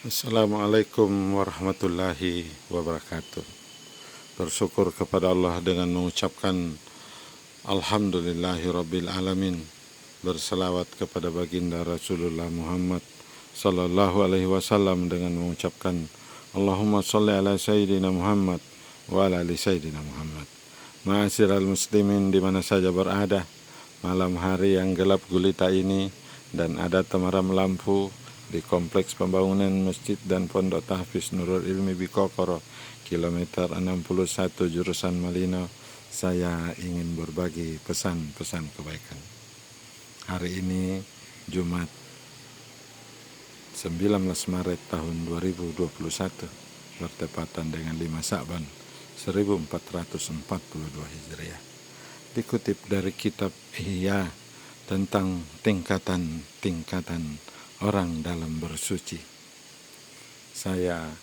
Assalamualaikum warahmatullahi wabarakatuh. Bersyukur kepada Allah dengan mengucapkan Alhamdulillahi Alamin. Berselawat kepada baginda Rasulullah Muhammad Sallallahu Alaihi Wasallam dengan mengucapkan Allahumma salli ala Sayyidina Muhammad wa ala ali Sayyidina Muhammad. Ma'asyiral muslimin di mana saja berada, malam hari yang gelap gulita ini dan ada temaram lampu di kompleks pembangunan masjid dan pondok tahfiz Nurul Ilmi Bikokoro, kilometer 61 jurusan Malino, saya ingin berbagi pesan-pesan kebaikan. Hari ini Jumat 19 Maret tahun 2021 bertepatan dengan 5 Sa'ban 1442 Hijriah. Dikutip dari kitab Ihya tentang tingkatan-tingkatan orang dalam bersuci. Saya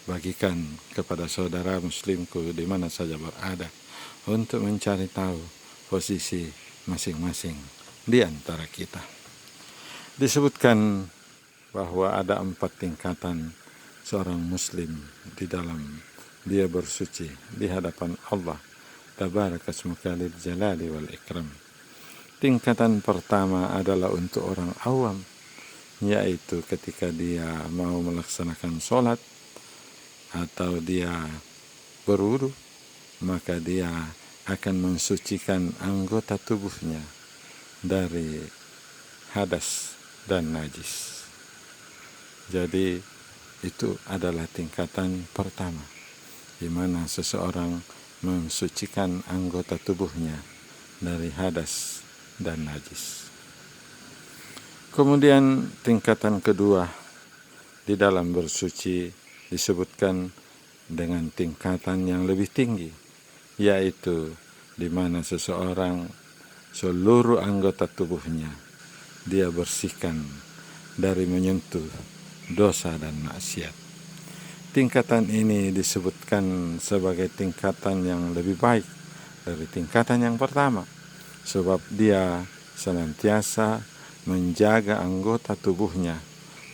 bagikan kepada saudara muslimku di mana saja berada untuk mencari tahu posisi masing-masing di antara kita. Disebutkan bahwa ada 4 tingkatan seorang muslim di dalam dia bersuci di hadapan Allah Tabaraka Ismuka Dzul Jalali wal Ikram. Tingkatan pertama adalah untuk orang awam, yaitu ketika dia mau melaksanakan sholat atau dia berwudu, maka dia akan mensucikan anggota tubuhnya dari hadas dan najis. Jadi itu adalah tingkatan pertama, di mana seseorang mensucikan anggota tubuhnya dari hadas dan najis. Kemudian tingkatan kedua di dalam bersuci disebutkan dengan tingkatan yang lebih tinggi, yaitu di mana seseorang seluruh anggota tubuhnya dia bersihkan dari menyentuh dosa dan maksiat. Tingkatan ini disebutkan sebagai tingkatan yang lebih baik dari tingkatan yang pertama, sebab dia senantiasa menjaga anggota tubuhnya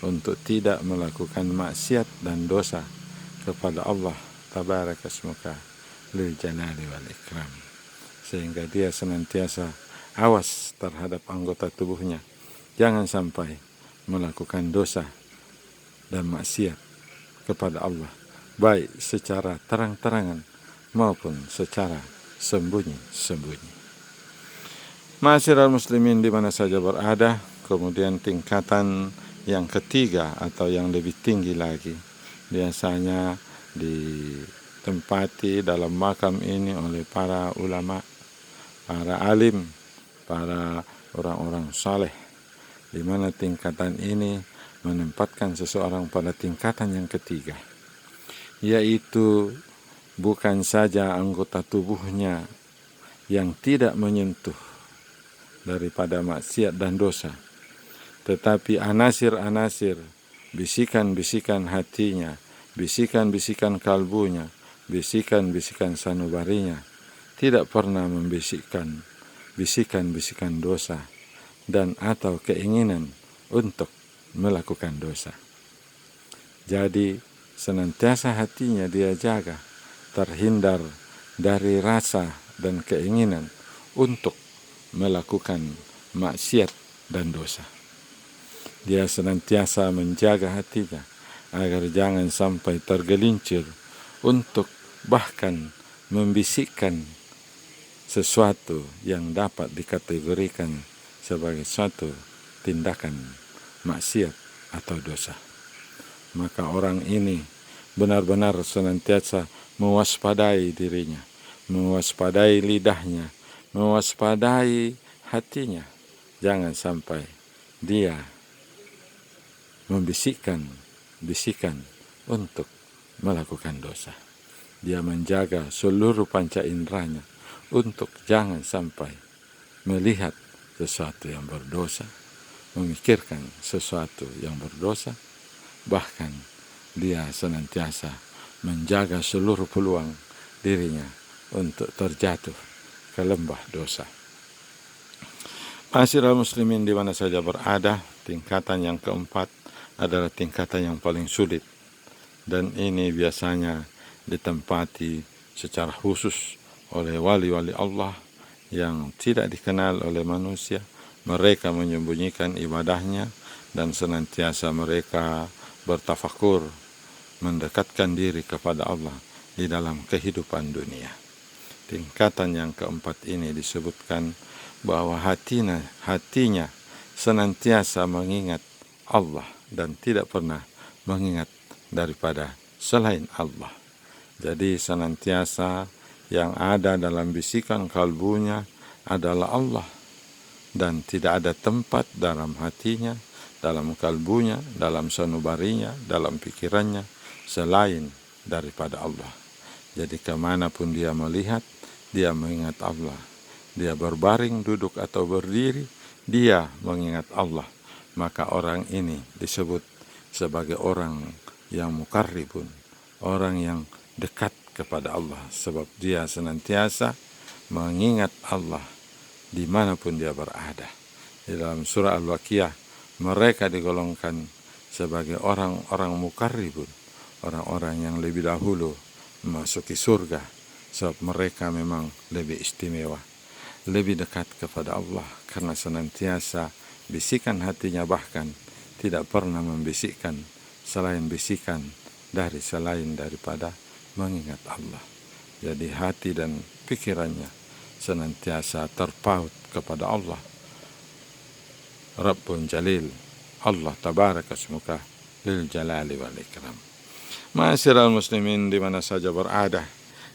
untuk tidak melakukan maksiat dan dosa kepada Allah Tabaraka Ismuka Dzul Jalali wal Ikram, sehingga dia senantiasa awas terhadap anggota tubuhnya, jangan sampai melakukan dosa dan maksiat kepada Allah, baik secara terang-terangan maupun secara sembunyi-sembunyi. Ma'asyiral muslimin di mana saja berada, kemudian tingkatan yang ketiga atau yang lebih tinggi lagi biasanya ditempati dalam makam ini oleh para ulama, para alim, para orang-orang saleh, di mana tingkatan ini menempatkan seseorang pada tingkatan yang ketiga, yaitu bukan saja anggota tubuhnya yang tidak menyentuh daripada maksiat dan dosa, tetapi anasir-anasir, bisikan-bisikan hatinya, bisikan-bisikan kalbunya, bisikan-bisikan sanubarinya tidak pernah membisikkan bisikan-bisikan dosa dan atau keinginan untuk melakukan dosa. Jadi senantiasa hatinya dia jaga terhindar dari rasa dan keinginan untuk melakukan maksiat dan dosa. Dia senantiasa menjaga hatinya agar jangan sampai tergelincir untuk bahkan membisikkan sesuatu yang dapat dikategorikan sebagai suatu tindakan maksiat atau dosa. Maka orang ini benar-benar senantiasa mewaspadai dirinya, mewaspadai lidahnya, mewaspadai hatinya, jangan sampai dia membisikkan bisikan untuk melakukan dosa. Dia menjaga seluruh panca inderanya untuk jangan sampai melihat sesuatu yang berdosa, memikirkan sesuatu yang berdosa, bahkan dia senantiasa menjaga seluruh peluang dirinya untuk terjatuh ke lembah dosa. Ma'asyiral muslimin di mana saja berada, tingkatan yang keempat adalah tingkatan yang paling sulit, dan ini biasanya ditempati secara khusus oleh wali-wali Allah yang tidak dikenal oleh manusia. Mereka menyembunyikan ibadahnya dan senantiasa mereka bertafakur mendekatkan diri kepada Allah di dalam kehidupan dunia. Tingkatan yang keempat ini disebutkan bahwa hatinya senantiasa mengingat Allah dan tidak pernah mengingat daripada selain Allah. Jadi senantiasa yang ada dalam bisikan kalbunya adalah Allah, dan tidak ada tempat dalam hatinya, dalam kalbunya, dalam sanubarinya, dalam pikirannya selain daripada Allah. Jadi kemanapun dia melihat, dia mengingat Allah. Dia berbaring, duduk atau berdiri, dia mengingat Allah. Maka orang ini disebut sebagai orang yang mukarribun, orang yang dekat kepada Allah, sebab dia senantiasa mengingat Allah dimanapun dia berada. Di dalam surah Al-Waqiah, mereka digolongkan sebagai orang-orang mukarribun, orang-orang yang lebih dahulu memasuki surga, sebab mereka memang lebih istimewa, lebih dekat kepada Allah, karena senantiasa bisikan hatinya bahkan tidak pernah membisikkan selain bisikan dari selain daripada mengingat Allah. Jadi hati dan pikirannya senantiasa terpaut kepada Allah Rabbun Jalil, Allah tabaraka smuka lil jalali wal ikram. Ma'asyiral muslimin di mana saja berada,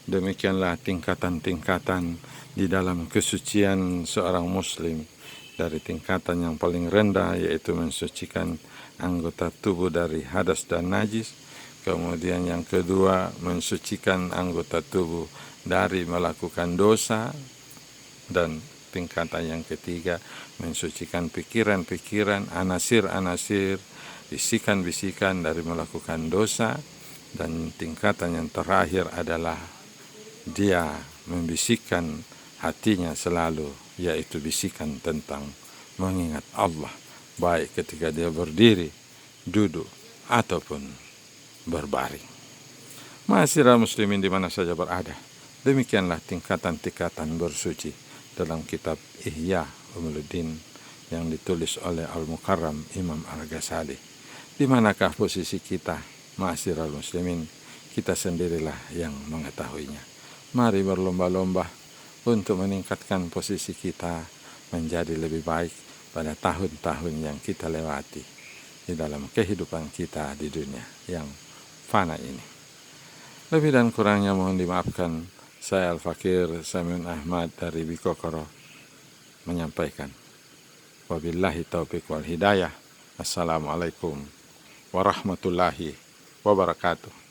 demikianlah tingkatan-tingkatan di dalam kesucian seorang muslim. Dari tingkatan yang paling rendah, yaitu mensucikan anggota tubuh dari hadas dan najis. Kemudian yang kedua, mensucikan anggota tubuh dari melakukan dosa. Dan tingkatan yang ketiga, mensucikan pikiran-pikiran, anasir-anasir, bisikan-bisikan dari melakukan dosa. Dan tingkatan yang terakhir adalah dia membisikkan hatinya selalu, yaitu bisikan tentang mengingat Allah, baik ketika dia berdiri, duduk, ataupun berbaring. Ma'asyiral muslimin di mana saja berada, demikianlah tingkatan-tingkatan bersuci dalam kitab Ihya Ulumuddin yang ditulis oleh Al-Mukarram Imam Al-Ghazali. Di manakah posisi kita, ma'asyiral muslimin? Kita sendirilah yang mengetahuinya. Mari berlomba-lomba untuk meningkatkan posisi kita menjadi lebih baik pada tahun-tahun yang kita lewati di dalam kehidupan kita di dunia yang fana ini. Lebih dan kurangnya mohon dimaafkan. Saya Al-Fakir Samiun Ahmad dari Bikokoro menyampaikan. Wabillahi taufiq wal hidayah. Assalamualaikum warahmatullahi wabarakatuh.